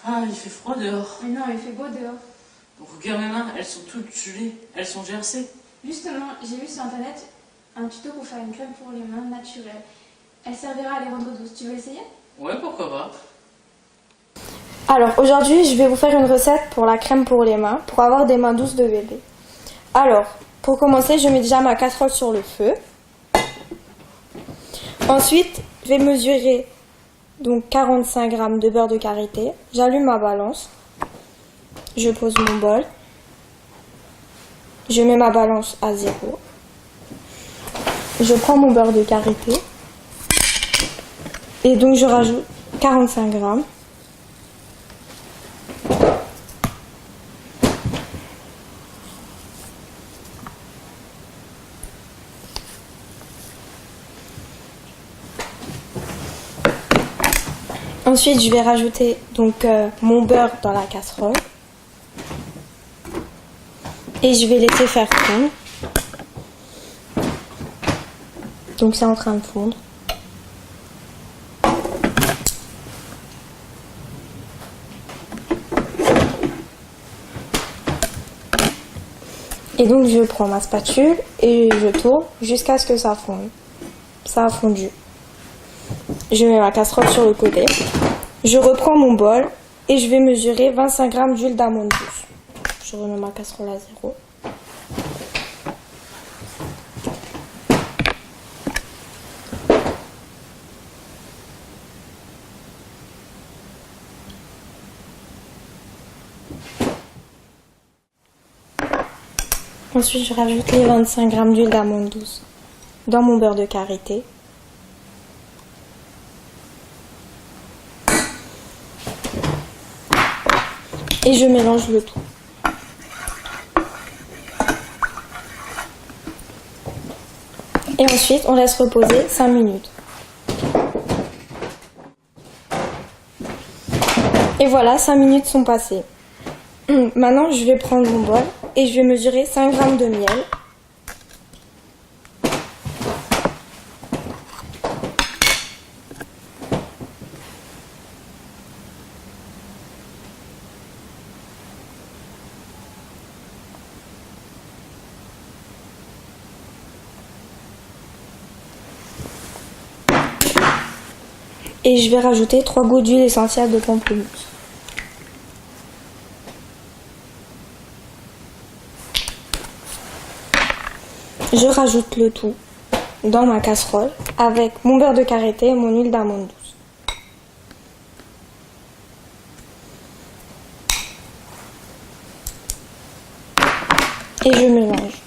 Ah, il fait froid dehors. Mais non, il fait beau dehors. Donc regarde mes mains, elles sont toutes gelées, elles sont gercées. Justement, j'ai vu sur internet un tuto pour faire une crème pour les mains naturelle. Elle servira à les rendre douces. Tu veux essayer? Ouais, pourquoi pas. Alors aujourd'hui, je vais vous faire une recette pour la crème pour les mains, pour avoir des mains douces de bébé. Alors, pour commencer, je mets déjà ma casserole sur le feu. Ensuite, je vais mesurer donc 45 g de beurre de karité. J'allume ma balance. Je pose mon bol. Je mets ma balance à 0. Je prends mon beurre de karité. Et donc je rajoute 45 g. Ensuite, je vais rajouter donc mon beurre dans la casserole. Et je vais laisser faire fondre. Donc c'est en train de fondre. Et donc je prends ma spatule et je tourne jusqu'à ce que ça fonde. Ça a fondu. Je mets ma casserole sur le côté. Je reprends mon bol et je vais mesurer 25 g d'huile d'amande douce. Je remets ma casserole à 0. Ensuite, je rajoute les 25 g d'huile d'amande douce dans mon beurre de karité. Et je mélange le tout. Et ensuite, on laisse reposer 5 minutes. Et voilà, 5 minutes sont passées. Maintenant, je vais prendre mon bol et je vais mesurer 5 g de miel. Et je vais rajouter 3 gouttes d'huile essentielle de pamplemousse. Je rajoute le tout dans ma casserole avec mon beurre de karité et mon huile d'amande douce. Et je mélange.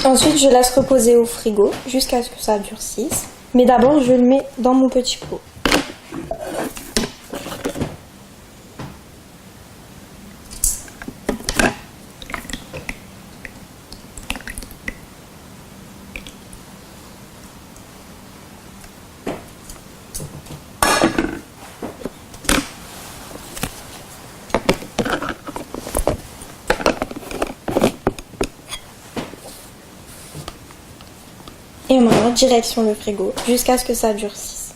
Ensuite, je laisse reposer au frigo jusqu'à ce que ça durcisse. Mais d'abord, je le mets dans mon petit pot. Et maintenant, direction le frigo, jusqu'à ce que ça durcisse.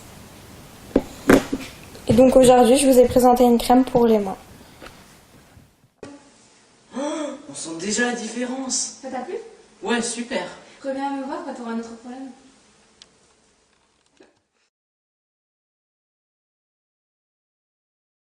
Et donc aujourd'hui, je vous ai présenté une crème pour les mains. Oh, on sent déjà la différence. Ça t'a plu? Ouais, super. Reviens me voir quand tu auras un autre problème.